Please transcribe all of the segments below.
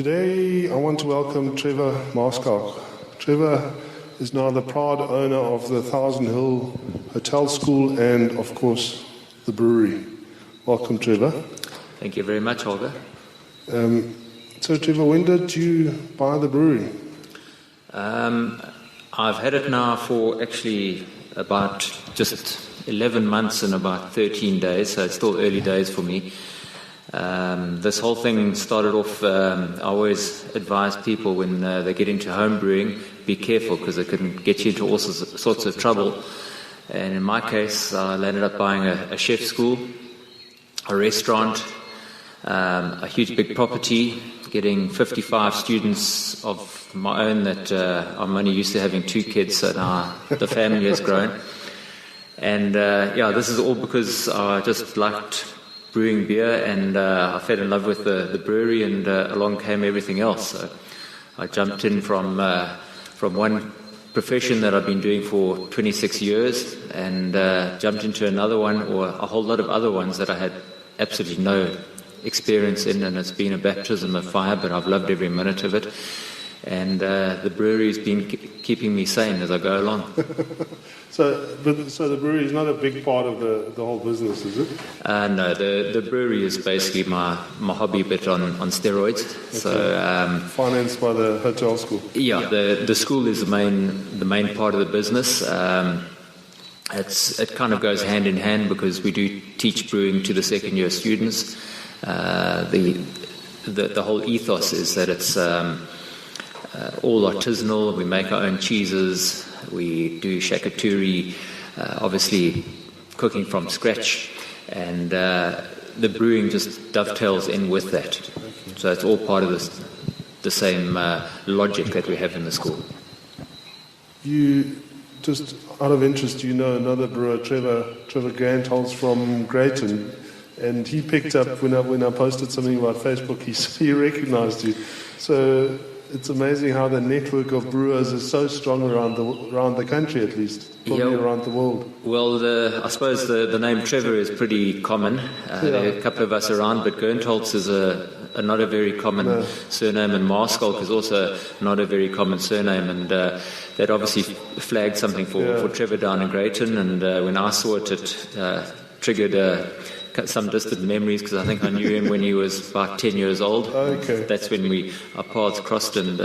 Today I want to welcome Trevor Maarschalk. Trevor is now the proud owner of the Thousand Hill Hotel School and, of course, the brewery. Welcome, Trevor. Thank you very much, Holger. So, Trevor, when did you buy the brewery? I've had it now for actually about just 11 months and about 13 days, so it's still early days for me. This whole thing started off, I always advise people when they get into home brewing, be careful because it can get you into all sorts of trouble. And in my case, I ended up buying a chef school, a restaurant, a huge big property, getting 55 students of my own that I'm only used to having 2 kids, so now the family has grown. And this is all because I just liked brewing beer, and I fell in love with the brewery, and along came everything else. So I jumped in from one profession that I've been doing for 26 years and jumped into another one, or a whole lot of other ones that I had absolutely no experience in, and it's been a baptism of fire, but I've loved every minute of it. And the brewery's been keeping me sane as I go along. So the brewery is not a big part of the whole business, is it? No, the brewery is basically my hobby, but on steroids. Okay. So financed by the hotel school. Yeah, the school is the main part of the business. It kind of goes hand in hand because we do teach brewing to the second year students. The whole ethos is that it's all artisanal. We make our own cheeses. We do shakaturi, obviously cooking from scratch, and the brewing just dovetails in with that. So it's all part of the same logic that we have in the school. You, just out of interest, you know another brewer, Trevor Grantholz from Greyton, and he picked up when I posted something about Facebook. He recognised you. So it's amazing how the network of brewers is so strong around the country, at least, probably around the world. Well, I suppose the name Trevor is pretty common. There are a couple of us around, but Grantholz is not a very common surname, and Maarschalk is also not a very common surname, and that obviously flagged something for Trevor down in Greyton, and when I saw it, it triggered some distant memories, because I think I knew him when he was about 10 years old. Okay. That's when our paths crossed, and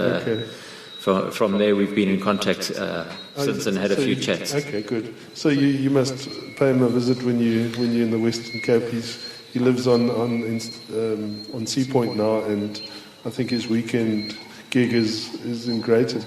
from there we've been in contact since and had a few chats. Okay, good. So you must pay him a visit when you're in the Western Cape. He lives on Sea Point now, and I think his weekend gig is in Greyton.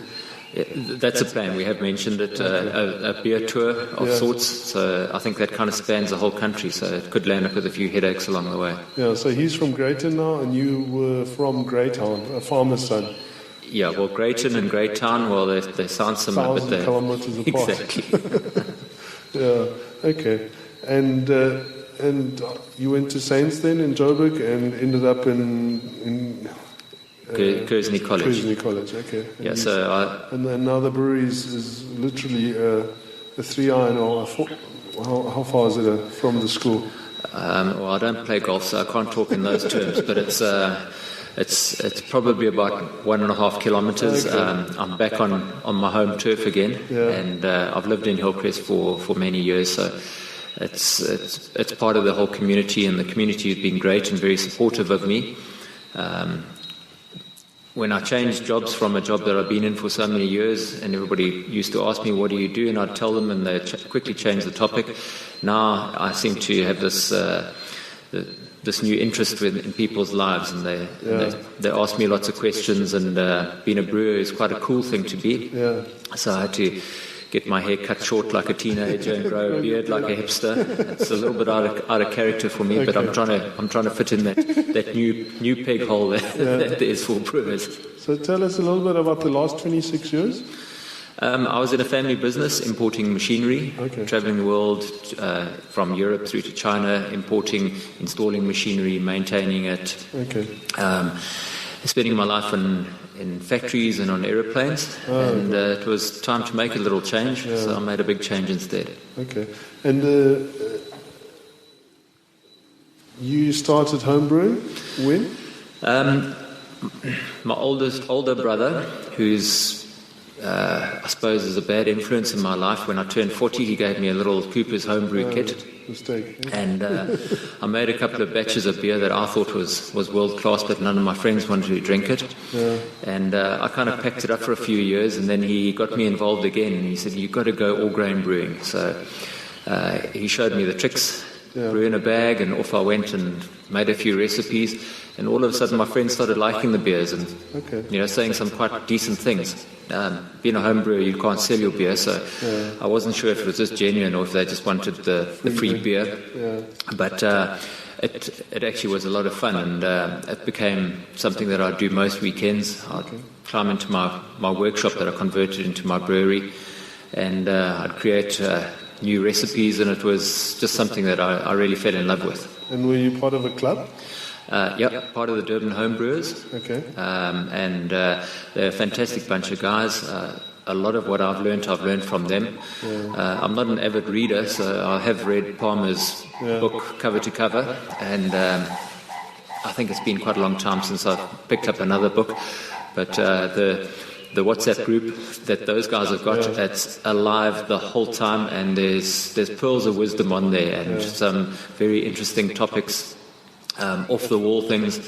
Yeah, that's a plan. We have mentioned it, a beer tour of sorts. So I think that kind of spans the whole country. So it could land up with a few headaches along the way. Yeah. So he's from Greyton now, and you were from Greytown, a farmer's son. Yeah. Well, Greyton and Greytown, well, they sound similar, 1,000 kilometers apart. Exactly. Yeah. Okay. And you went to Saints then in Joburg and ended up in Kearsney College. Kearsney College, okay. And then now the brewery is literally a 3-iron or a 4. How far is it from the school? Well, I don't play golf, so I can't talk in those terms. But it's probably about 1.5 kilometres. Okay. I'm back on my home turf again, and I've lived in Hillcrest for many years. So it's part of the whole community, and the community has been great and very supportive of me. When I changed jobs from a job that I've been in for so many years, and everybody used to ask me, what do you do? And I'd tell them, and they'd quickly change the topic. Now I seem to have this new interest in people's lives, and they ask me lots of questions, and being a brewer is quite a cool thing to be. Yeah. So I had to get my hair cut short like a teenager and grow a beard like a hipster. It's a little bit out of character for me, but I'm trying to fit in that new peg hole that there is for brewers. So tell us a little bit about the last 26 years. I was in a family business importing machinery, traveling the world from Europe through to China, importing, installing machinery, maintaining it. Spending my life in factories and on aeroplanes, and it was time to make a little change, so I made a big change instead. Okay. And you started homebrewing when? my older brother, who's I suppose is a bad influence in my life. When I turned 40, he gave me a little Cooper's homebrew kit. Mistake. And I made a couple of batches of beer that I thought was world class, but none of my friends wanted to drink it. Yeah. And I kind of packed it up for a few years, and then he got me involved again, and he said, "You've got to go all grain brewing." So he showed me the tricks, brew in a bag, and off I went and made a few recipes. And all of a sudden, my friends started liking the beers and saying some quite decent things. Being a home brewer, you can't sell your beer, so I wasn't sure if it was just genuine or if they just wanted the free beer. Yeah. But it actually was a lot of fun, and it became something that I'd do most weekends. I'd climb into my workshop that I converted into my brewery, and I'd create new recipes, and it was just something that I really fell in love with. And were you part of a club? Part of the Durban Homebrewers. Okay. And they're a fantastic bunch of guys. A lot of what I've learned from them. Yeah. I'm not an avid reader, so I have read Palmer's book cover to cover, and I think it's been quite a long time since I've picked up another book. But the WhatsApp group that those guys have got, that's alive the whole time, and there's pearls of wisdom on there, and some very interesting topics. Off the wall things,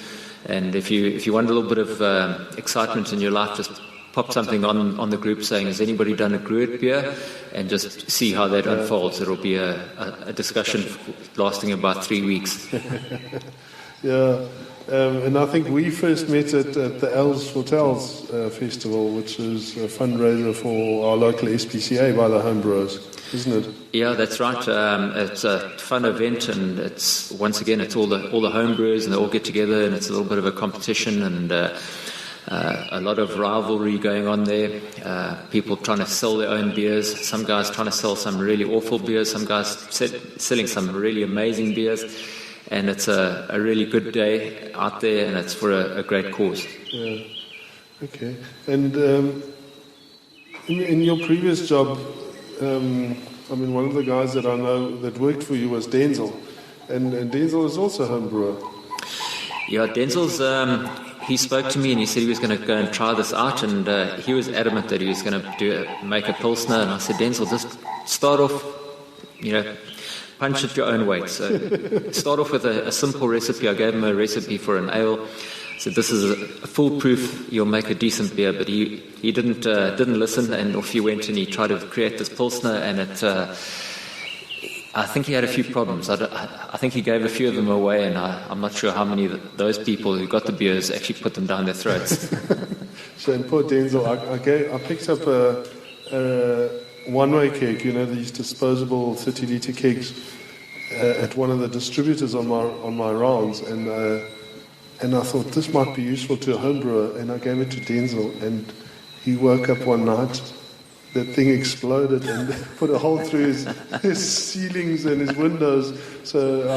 and if you want a little bit of excitement in your life, just pop something on the group saying, "Has anybody done a Gruit beer?" and just see how that unfolds. It'll be a discussion lasting about 3 weeks. And I think we first met at the Els Hotels Festival, which is a fundraiser for our local SPCA by the homebrewers, isn't it? Yeah, that's right. It's a fun event, and it's all the homebrewers, and they all get together, and it's a little bit of a competition, and a lot of rivalry going on there. People trying to sell their own beers. Some guys trying to sell some really awful beers. Some guys selling some really amazing beers. And it's a really good day out there, and it's for a great cause. Yeah. Okay. And in your previous job, one of the guys that I know that worked for you was Denzel. And Denzel is also a home brewer. Yeah, Denzel's, he spoke to me and he said he was going to go and try this out, and he was adamant that he was going to make a Pilsner. And I said, "Denzel, just start off, punch at your own weight. So start off with a simple recipe." I gave him a recipe for an ale. So this is a foolproof. You'll make a decent beer. But he didn't listen, and off he went, and he tried to create this Pilsner, and I think he had a few problems. I think he gave a few of them away, and I'm not sure how many of those people who got the beers actually put them down their throats. So in poor Denzel, I picked up a one-way keg, these disposable 30-litre kegs, at one of the distributors on my rounds, and I thought this might be useful to a home brewer, and I gave it to Denzel, and he woke up one night, that thing exploded and put a hole through his ceilings and his windows. So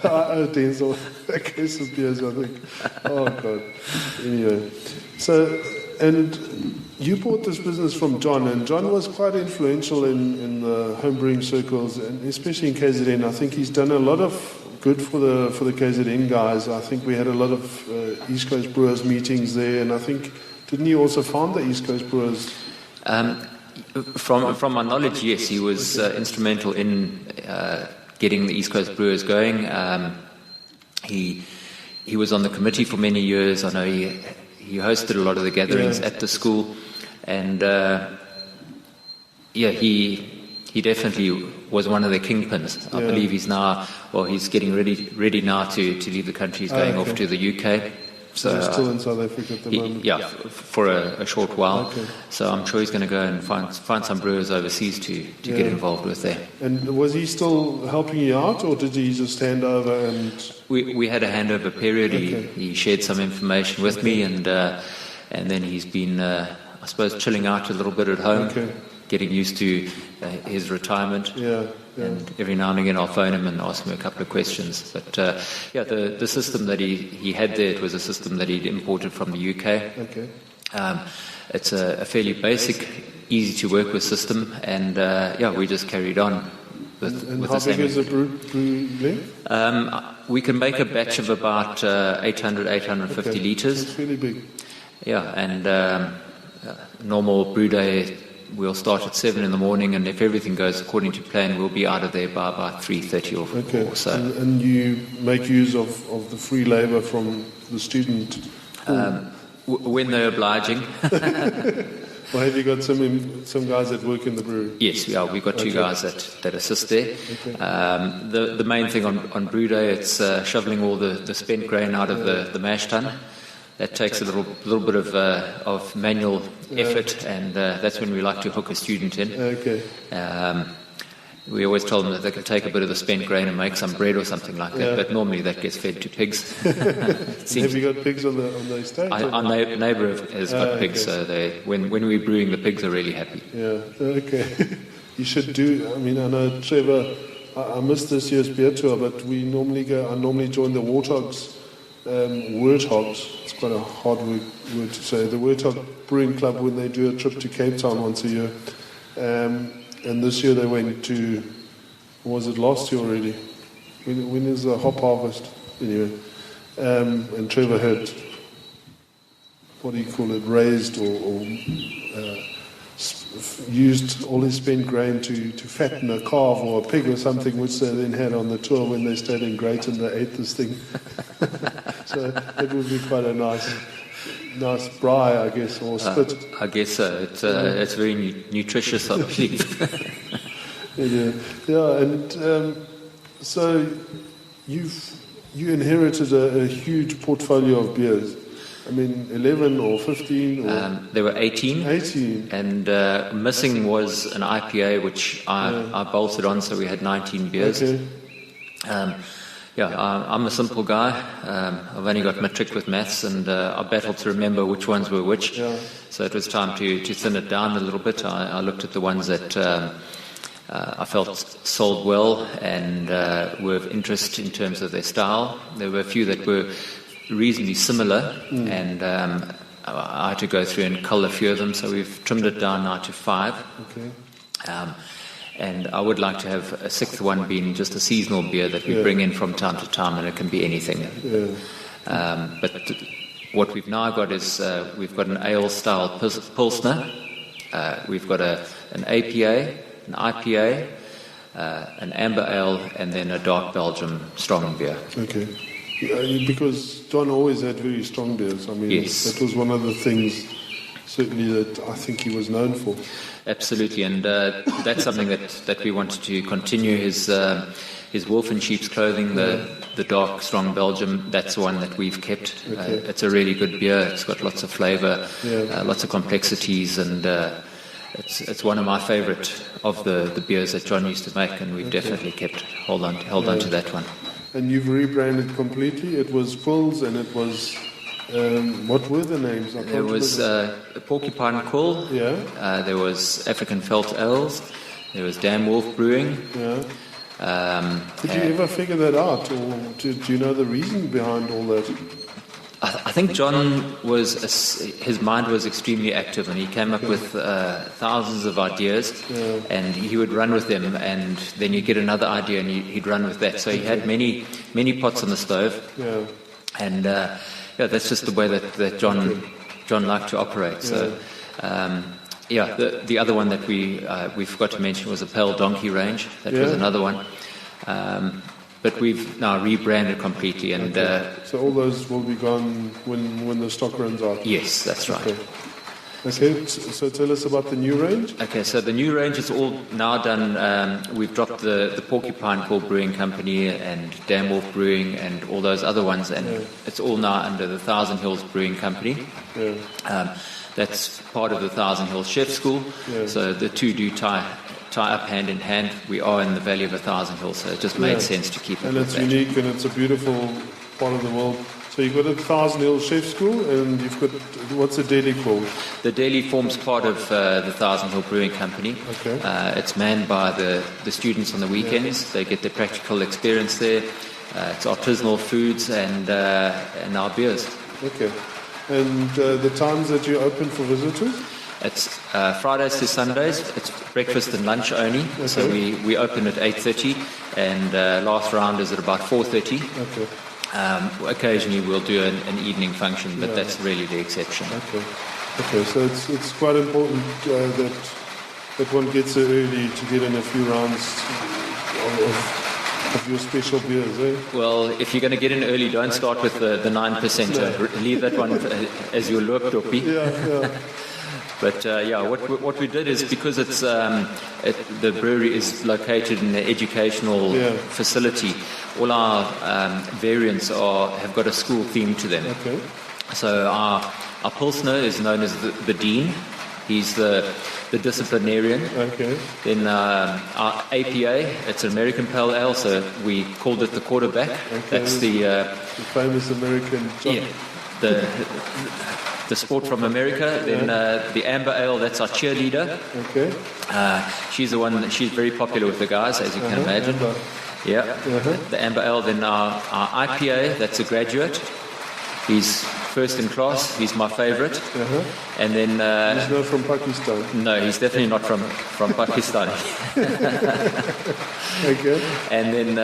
I owe Denzel a case of beers, I think. Oh God. Anyway, and you bought this business from John, and John was quite influential in the homebrewing circles, and especially in KZN. I think he's done a lot of good for the KZN guys. I think we had a lot of East Coast Brewers meetings there, and I think, didn't he also found the East Coast Brewers? From my knowledge, yes, he was instrumental in getting the East Coast Brewers going. He was on the committee for many years. I know he hosted a lot of the gatherings at the school, and he definitely was one of the kingpins. I believe he's getting ready now to leave the country. He's going off to the UK. So he's still in South Africa at the moment? Yeah, for a short while. Okay. So I'm sure he's going to go and find some brewers overseas to get involved with there. And was he still helping you out, or did he just hand over? And we had a handover period. He shared some information with me, and then he's been, I suppose, chilling out a little bit at home, getting used to his retirement. And every now and again I'll phone him and ask him a couple of questions. But the system that he had there, it was a system that he'd imported from the UK. It's a fairly basic, easy to work with system, and we just carried on And with how the same. big is the brew length? We can make a batch of about 850 litres. It's really big. Yeah, and normal brew day, we'll start at 7 in the morning, and if everything goes according to plan, we'll be out of there by about 3:30 or so. And you make use of the free labour from the student? When they're obliging. Or have you got some guys that work in the brewery? Yes, we've got two guys that assist there. The main thing on brew day, it's shoveling all the spent grain out of the mash tun. That takes a little bit of manual effort, and that's when we like to hook a student in. Okay. We always tell them that they can take a bit of the spent grain and make some bread or something like that, but normally that gets fed to pigs. Have you got pigs on the estate? Our neighbour has got pigs, so when we're brewing, the pigs are really happy. Yeah, okay. You should do, I know Trevor, I missed this year's beer tour, but I normally join the Warthogs. Warthogs, it's quite a hard word to say, the Warthog Brewing Club, when they do a trip to Cape Town once a year. And this year they went to, was it last year already? When is the hop harvest? Anyway. And Trevor had, what do you call it, raised or used all his spent grain to fatten a calf or a pig or something, which they then had on the tour when they stayed in Greyton. They ate this thing. So it would be quite a nice braai, I guess, or spit. I guess so. It's very nutritious, I believe. Yeah, and so you inherited a huge portfolio of beers. 11 or 15? Or There were 18. 18. And missing was an IPA, which I bolted on, so we had 19 beers. Okay. I'm a simple guy. I've only got matric with maths, and I battled to remember which ones were which. Yeah. So it was time to thin it down a little bit. I looked at the ones that I felt sold well and were of interest in terms of their style. There were a few that were reasonably similar, and I had to go through and cull a few of them, so we've trimmed it down now to 5. Okay. And I would like to have a 6th one being just a seasonal beer that we bring in from time to time, and it can be anything. Yeah. But what we've now got is we've got an ale-style Pilsner, we've got an APA, an IPA, an amber ale, and then a dark Belgium strong beer. Okay. Because John always had very strong beers. Yes. That was one of the things, certainly, that I think he was known for. Absolutely, and that's something that we wanted to continue. His wolf in sheep's clothing, the dark, strong Belgium, that's the one that we've kept. Okay. It's a really good beer. It's got lots of flavour, Yeah. lots of complexities, and it's one of my favourite of the beers that John used to make, and we've definitely held on to that one. And you've rebranded completely. It was Quills, and it was what were the names? There was Porcupine Quill. Yeah. There was African Felt Ales. There was Dan Wolf Brewing. Yeah. Did you ever figure that out, or do you know the reason behind all that? I think John his mind was extremely active, and he came up with thousands of ideas, and he would run with them, and then you'd get another idea, and he'd run with that. So he had many pots on the stove, and that's just the way that John liked to operate. So, the other one that we forgot to mention was a Pale Donkey range. That was another one. But we've now rebranded completely, and so all those will be gone when the stock runs out. Yes, that's right. Okay. So tell us about the new range. Okay, so the new range is all now done. We've dropped the Porcupine Quill Brewing Company and Dan Wolf Brewing and all those other ones, and it's all now under the Thousand Hills Brewing Company. That's part of the Thousand Hills Chef School. So the two do tie up hand in hand. We are in the Valley of a Thousand Hills, so it just made sense to keep it. And it's unique, and it's a beautiful part of the world. So you've got a Thousand Hills Chef School, and you've got, what's the deli called? The deli forms part of the Thousand Hill Brewing Company. Okay. It's manned by the students on the weekends. They get their practical experience there. It's artisanal foods and our beers. Okay. And the times that you open for visitors? It's Fridays to Sundays. It's breakfast and lunch only. Okay. So we open at 8:30, and last round is at about 4:30. Okay. Occasionally we'll do an evening function, but that's really the exception. Okay, so it's quite important that one gets there early to get in a few rounds of your special beers, eh? Well, if you're going to get in early, don't start with the 9%. Leave that one as your loopdoppie. Yeah. But what we did is, because it's the brewery is located in an educational facility, all our variants have got a school theme to them. Okay. So our Pilsner is known as the Dean. He's the disciplinarian. Okay. Then our APA, it's an American Pale Ale, so we called it the quarterback. Okay. That's the famous American jock. the sport from America. Then the Amber Ale, that's our cheerleader. Okay. She's the one. She's very popular with the guys, as you can imagine. Amber. Yeah. The Amber Ale. Then our IPA, that's a graduate. He's first in class. He's my favorite. And then he's not from Pakistan. No, he's definitely not from Pakistan. Okay. And then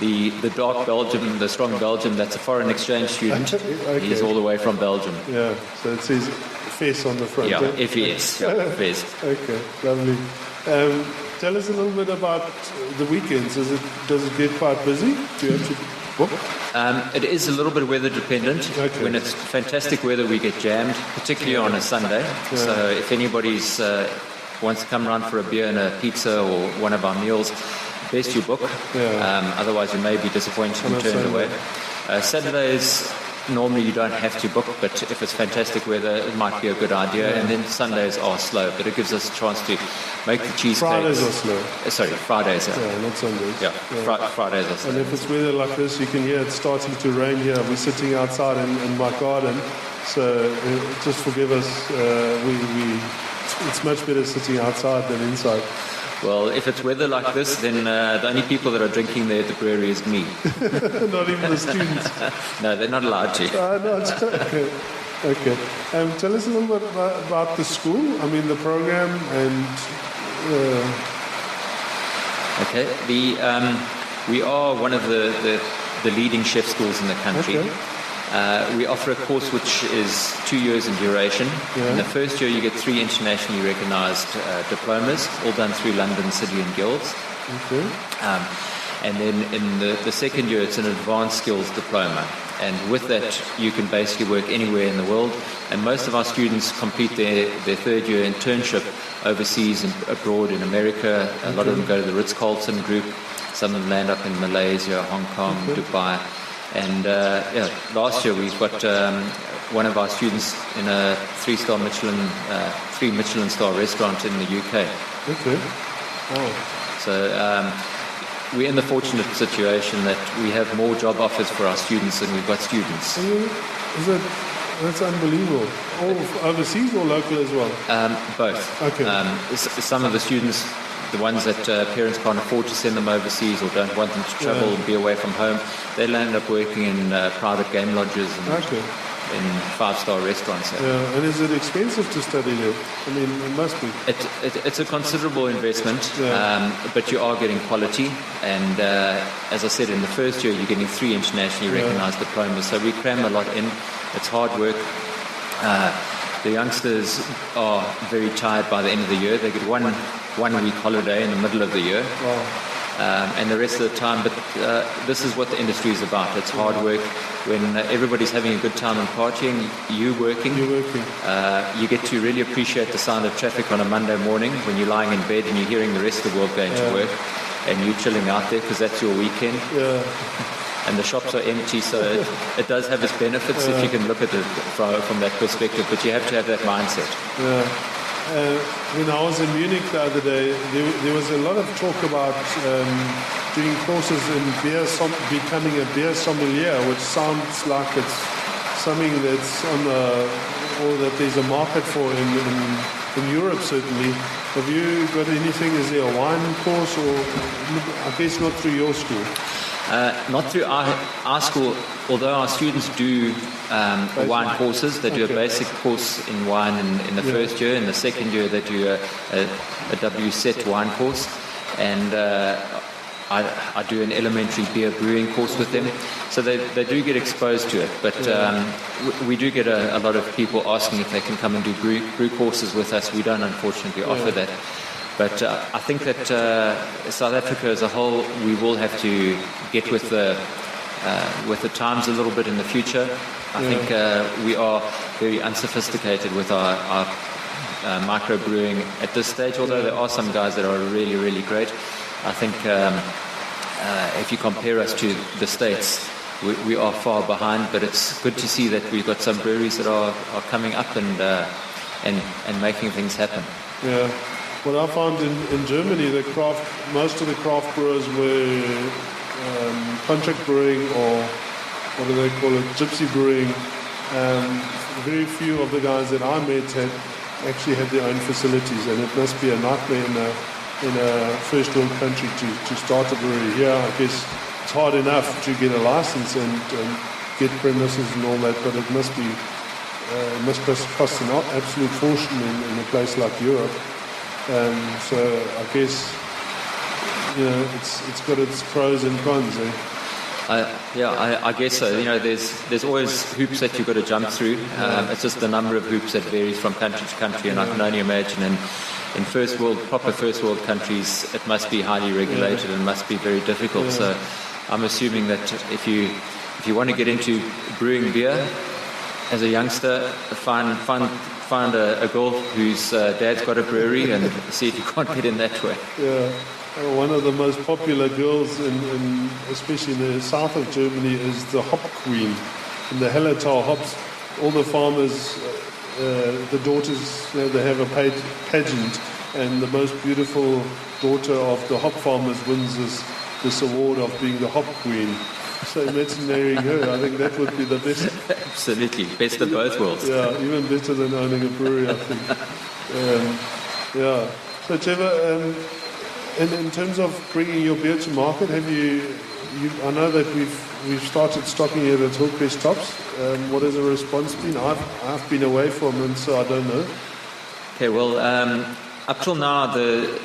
the dark Belgium, the strong Belgium, that's a foreign exchange student. Okay. He's all the way from Belgium. Yeah. So it says FES on the front. Yeah, eh? FES. Yeah, FES. Okay, lovely. Tell us a little bit about the weekends. Does it get quite busy? Do you have to book? It is a little bit weather dependent. Okay. When it's fantastic weather, we get jammed, particularly on a Sunday. Yeah. So if anybody's wants to come around for a beer and a pizza or one of our meals, best you book. Yeah. Otherwise, you may be disappointed On and a turned Sunday. away. Saturdays, normally you don't have to book, but if it's fantastic weather, it might be a good idea. Yeah. And then Sundays are slow, but it gives us a chance to make the cheesecakes. Fridays are slow. Fridays. Yeah, not Sundays. Yeah, Fridays are slow. And if it's weather like this, you can hear it starting to rain here. We're sitting outside in my garden, so just forgive us. It's much better sitting outside than inside. Well, if it's weather like this, then the only people that are drinking there at the brewery is me. Not even the students. No, they're not allowed to. Not. Okay. Tell us a little bit about the school. I mean, the program and. Okay. We are one of the leading chef schools in the country. Okay. We offer a course which is 2 years in duration. Yeah. In the first year, you get 3 internationally recognized diplomas, all done through London City and Guilds. Okay. And then in the second year, it's an advanced skills diploma. And with that, you can basically work anywhere in the world. And most of our students complete their third year internship overseas and abroad in America. A lot of them go to the Ritz-Carlton group. Some of them land up in Malaysia, Hong Kong, Dubai. And last year we've got one of our students in a 3-star Michelin, 3 Michelin star restaurant in the UK. Okay. Oh. So we're in the fortunate situation that we have more job offers for our students than we've got students. That's unbelievable. All overseas or local as well? Both. Okay. Some of the students, the ones that parents can't afford to send them overseas or don't want them to travel and be away from home, they'll end up working in private game lodges and in 5-star restaurants. Yeah. And is it expensive to study there? I mean, it must be. It's a considerable investment, but you are getting quality. And as I said, in the first year, you're getting 3 internationally recognized diplomas. So we cram a lot in. It's hard work. The youngsters are very tired by the end of the year. They get one week holiday in the middle of the year. Wow. And the rest of the time, but this is what the industry is about. It's hard work. When everybody's having a good time and partying, you're working. You get to really appreciate the sound of traffic on a Monday morning when you're lying in bed and you're hearing the rest of the world going to work, and you're chilling out there because that's your weekend. Yeah. And the shops are empty, so it does have its benefits if you can look at it from that perspective, but you have to have that mindset. Yeah. When I was in Munich the other day, there was a lot of talk about doing courses in beer, becoming a beer sommelier, which sounds like it's something that's or that there's a market for in Europe, certainly. Have you got anything? Is there a wine course, or I guess not through your school? Not through our school, although our students do wine courses. They do a basic course in wine in the first year. In the second year, they do a WSET wine course. And I do an elementary beer brewing course with them. So they do get exposed to it. But we do get a lot of people asking if they can come and do brew courses with us. We don't, unfortunately, offer that. But I think that South Africa as a whole, we will have to get with the times a little bit in the future. I think we are very unsophisticated with our microbrewing at this stage, although there are some guys that are really, really great. I think if you compare us to the States, we are far behind, but it's good to see that we've got some breweries that are coming up and making things happen. Yeah. What I found in Germany, most of the craft brewers were contract brewing, or what do they call it, gypsy brewing. Very few of the guys that I met actually had their own facilities, and it must be a nightmare in a first world country to start a brewery. Here, I guess it's hard enough to get a license and get premises and all that, but it must cost an absolute fortune in a place like Europe. So I guess it's got its pros and cons. I guess so. There's always hoops that you've got to jump through. It's just the number of hoops that varies from country to country, and I can only imagine in proper first world countries, it must be highly regulated and must be very difficult. So I'm assuming that if you want to get into brewing beer as a youngster, find a girl whose dad's got a brewery and see if you can't get in that way. Yeah. One of the most popular girls, especially in the south of Germany, is the hop queen. In the Hellertal hops, all the farmers, the daughters, they have a pageant, and the most beautiful daughter of the hop farmers wins this award of being the hop queen. So imagine marrying her. I think that would be the best. Absolutely. Best of both worlds. Yeah, even better than owning a brewery, I think. So Trevor, in terms of bringing your beer to market, have you I know that we've started stocking it at Hillcrest Tops. What has the response been? I've been away from them, so I don't know. Okay, well, up till now, the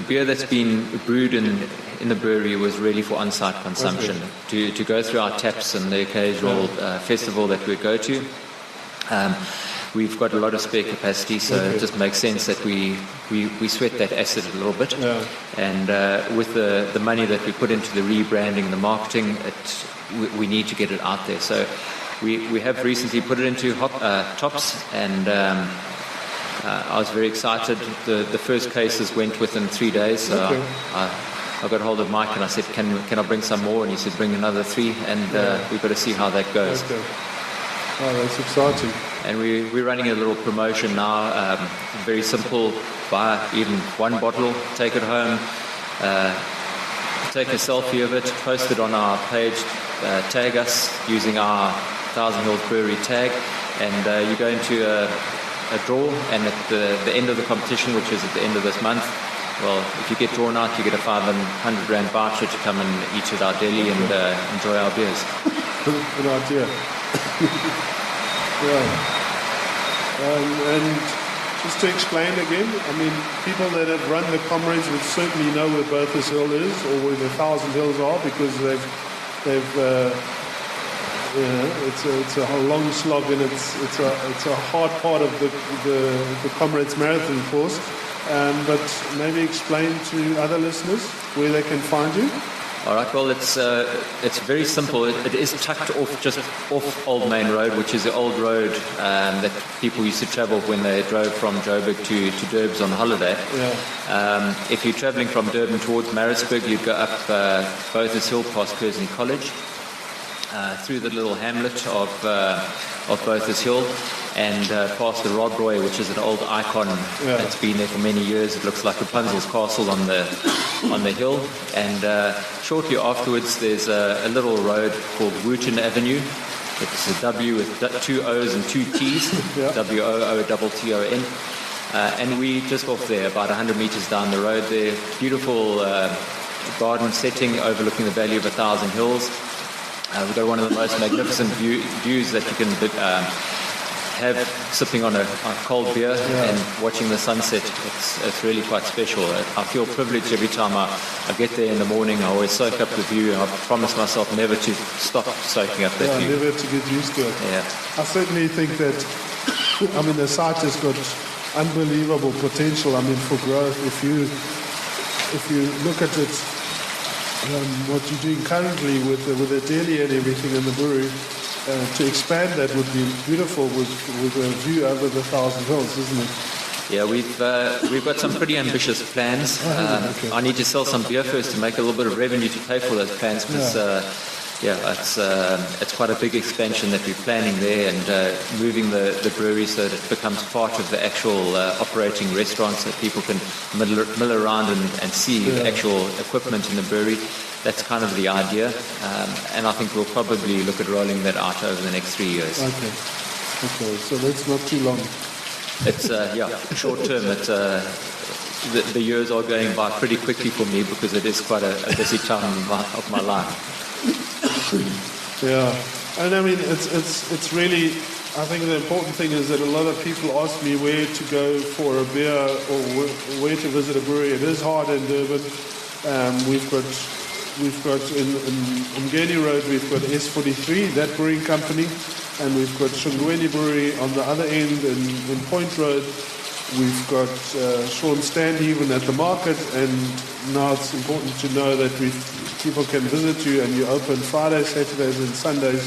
beer that's been brewed in the brewery was really for on-site consumption, to go through our taps and the occasional festival that we go to. We've got a lot of spare capacity, so it just makes sense that we sweat that asset a little bit. Yeah. And with the money that we put into the rebranding, the marketing, we need to get it out there. So we have recently put it into Tops, and I was very excited. The first cases went within 3 days, so I got hold of Mike and I said, can I bring some more? And he said, bring another 3, and we've got to see how that goes. Okay. Oh, that's exciting. And we're running a little promotion now, very simple, buy even one bottle, take it home, take a selfie of it, post it on our page, tag us using our Thousand Hills Brewery tag, and you go into a draw, and at the end of the competition, which is at the end of this month, well, if you get drawn out, you get a 500 Rand voucher to come and eat at our deli and enjoy our beers. Good idea. Yeah. And just to explain again, I mean, people that have run the Comrades would certainly know where Bothas Hill is or where the Thousand Hills are, because it's a long slog, and it's a hard part of the Comrades Marathon course. But maybe explain to other listeners where they can find you. All right, well, it's very simple. It is tucked off Old Main Road, which is the old road that people used to travel when they drove from Joburg to Durbs on holiday. Yeah. If you're travelling from Durban towards Maritzburg, you'd go up Bothas Hill past Curzon College, through the little hamlet of Bothas Hill, and past the Rob Roy, which is an old icon that's been there for many years. It looks like Rapunzel's castle on the hill. And shortly afterwards, there's a little road called Wootton Avenue. It's a W with 2 O's and 2 T's, WOOTTON. And we just off there, about 100 meters down the road there. Beautiful garden setting overlooking the valley of 1,000 hills. We've got one of the most magnificent views that you can have sipping on a cold beer and watching the sunset. It's really quite special. I feel privileged every time I get there in the morning. I always soak up the view, and I promise myself never to stop soaking up that view. Never to get used to it. Yeah. I certainly think that, the site has got unbelievable potential, for growth. If you look at it, what you're doing currently with the deli and everything in the brewery, to expand that would be beautiful with a view over the 1,000 hills, isn't it? Yeah, we've got some pretty ambitious plans. Okay. I need to sell some beer first to make a little bit of revenue to pay for those plans, because it's quite a big expansion that we're planning there, and moving the brewery so that it becomes part of the actual operating restaurant, so people can mill around and see the actual equipment in the brewery. That's kind of the idea, and I think we'll probably look at rolling that out over the next 3 years. Okay, so that's not too long. It's short term. It's the years are going by pretty quickly for me, because it is quite a busy time of my life. Yeah, and it's really, I think the important thing is that a lot of people ask me where to go for a beer or where to visit a brewery. It is hard in Durban. We've got in Umgeni Road, we've got S43, that brewing company, and we've got Shungweni Brewery on the other end in Point Road. We've got Sean Standhaven at the market, and now it's important to know that people can visit you, and you open Fridays, Saturdays and Sundays,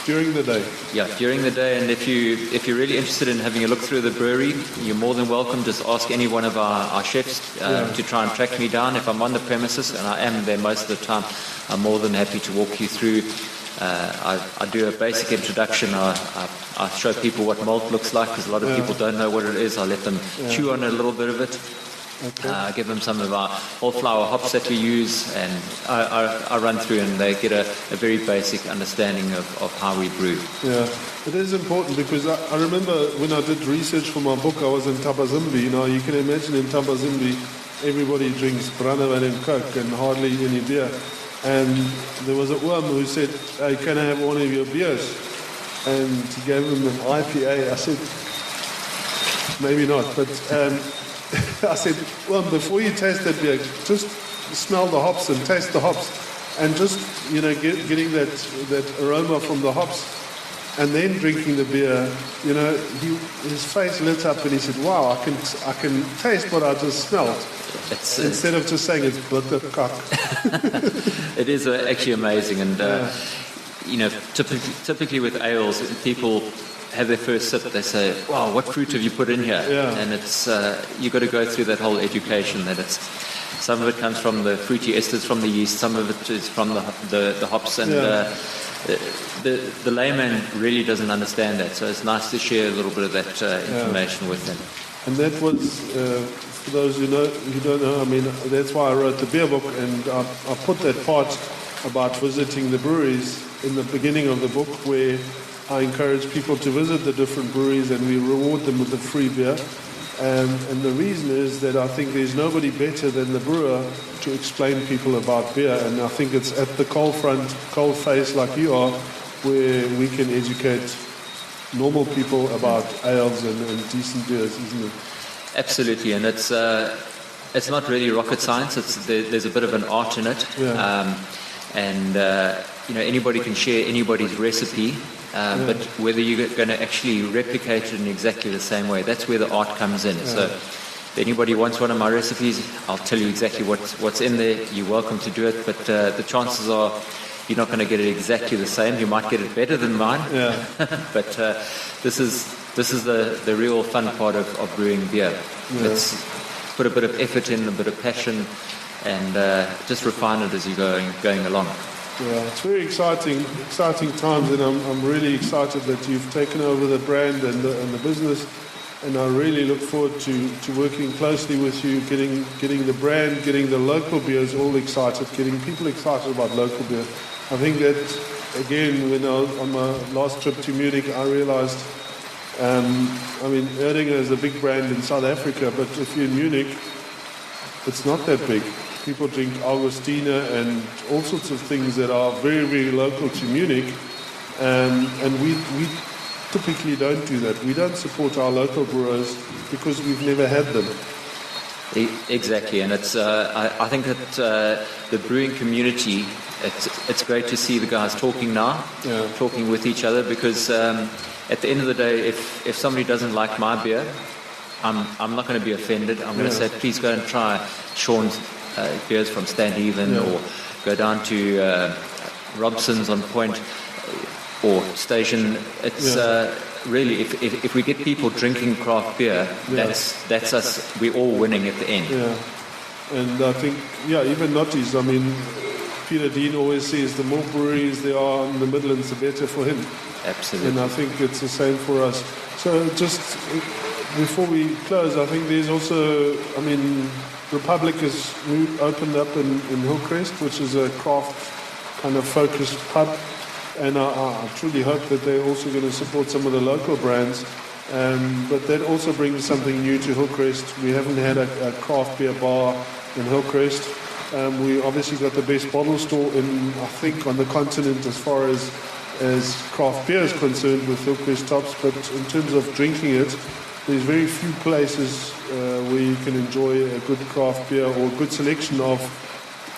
during the day. Yeah, during the day, and if you're really interested in having a look through the brewery, you're more than welcome. Just ask any one of our chefs to try and track me down if I'm on the premises, and I am there most of the time. I'm more than happy to walk you through. I do a basic introduction. I show people what malt looks like, because a lot of people don't know what it is. I let them chew on a little bit of it. Okay. I give them some of our whole flower hops that we use, and I run through, and they get a very basic understanding of how we brew. Yeah, it is important, because I remember when I did research for my book, I was in Tabazimbi. You can imagine in Tabazimbi, everybody drinks Brandewijn and Coke and hardly any beer. And there was a woman who said, "Hey, can I have one of your beers?" And he gave him an IPA. I said, "Maybe not," but I said, "Well, before you taste that beer, just smell the hops and taste the hops, and just getting that aroma from the hops, and then drinking the beer." His face lit up, and he said, "Wow, I can taste what I just smelled." Instead of just saying it's bitter cock. It is actually amazing, and typically with ales, people have their first sip, they say, "Wow, what fruit have you put in here?" Yeah. And it's you've got to go through that whole education. That it's some of it comes from the fruity esters from the yeast, some of it is from the hops, and the layman really doesn't understand that. So it's nice to share a little bit of that information with them. And that was, for those who don't know, that's why I wrote the beer book, and I put that part about visiting the breweries in the beginning of the book, where I encourage people to visit the different breweries, and we reward them with a free beer. And the reason is that I think there's nobody better than the brewer to explain people about beer, and I think it's at the cold face like you are, where we can educate normal people about ales and decent beers, isn't it? Absolutely, and it's not really rocket science. There's a bit of an art in it, anybody can share anybody's recipe, but whether you're going to actually replicate it in exactly the same way, that's where the art comes in. So if anybody wants one of my recipes, I'll tell you exactly what's in there. You're welcome to do it, but the chances are you're not going to get it exactly the same. You might get it better than mine. Yeah. But this is the real fun part of brewing beer. Let's put a bit of effort in, a bit of passion, and just refine it as you're going along. Yeah, it's very exciting times, and I'm really excited that you've taken over the brand and the business, and I really look forward to working closely with you, getting the brand, getting the local beers all excited, getting people excited about local beer. I think that, again, when on my last trip to Munich, I realized, Erdinger is a big brand in South Africa, but if you're in Munich, it's not that big. People drink Augustina and all sorts of things that are very, very local to Munich. And we typically don't do that. We don't support our local brewers because we've never had them. Exactly, and it's. I think that the brewing community. It's great to see the guys talking now, talking with each other, because at the end of the day, if somebody doesn't like my beer, I'm not going to be offended. I'm going to say, please go and try Sean's beers from Stand Even, or go down to Robson's on Point or Station. It's really, if we get people drinking craft beer, that's us. We're all winning at the end. Yeah, and I think even Notties. I mean, Peter Dean always says the more breweries there are in the Midlands, the better for him. Absolutely. And I think it's the same for us. So just before we close, I think there's also, Republic has opened up in Hillcrest, which is a craft kind of focused pub. And I truly hope that they're also going to support some of the local brands. But that also brings something new to Hillcrest. We haven't had a craft beer bar in Hillcrest. We obviously got the best bottle store I think, on the continent as far as craft beer is concerned with Hillcrest Tops. But in terms of drinking it, there's very few places where you can enjoy a good craft beer or a good selection of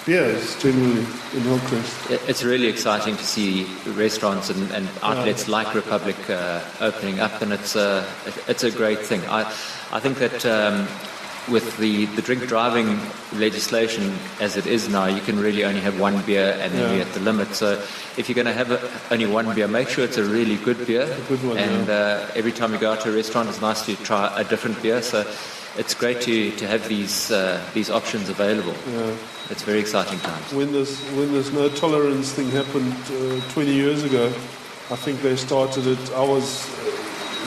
beers generally in Hillcrest. It's really exciting to see restaurants and outlets like Republic opening up, and it's a great thing. I think that with the drink driving legislation as it is now, you can really only have one beer and then you're at the limit. So if you're going to have only one beer, make sure it's a really good beer. A good one, and every time you go out to a restaurant, it's nice to try a different beer. So it's great to have these options available. Yeah. It's very exciting times. When this no tolerance thing happened 20 years ago, I think they started it. I was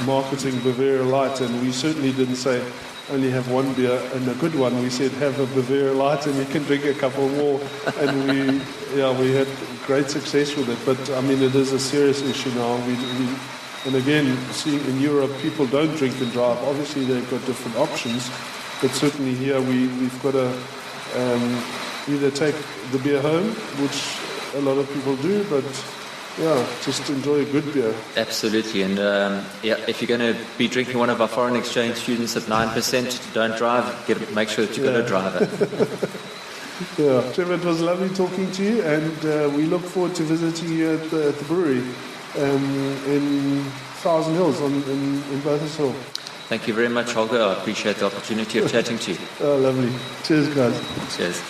marketing Bavaria Light, and we certainly didn't say only have one beer and a good one. We said have a Bavaria Light and you can drink a couple more. And we had great success with it. But it is a serious issue now. And again, seeing in Europe, people don't drink and drive. Obviously, they've got different options, but certainly here we've got to either take the beer home, which a lot of people do, but just enjoy a good beer. Absolutely, and if you're going to be drinking one of our foreign exchange students at 9%, don't drive. Make sure that you've got a driver. Trevor, it was lovely talking to you, and we look forward to visiting you at the brewery in Thousand Hills in Bothas Hill. Thank you very much, Holger. I appreciate the opportunity of chatting to you. Lovely. Cheers, guys. Cheers.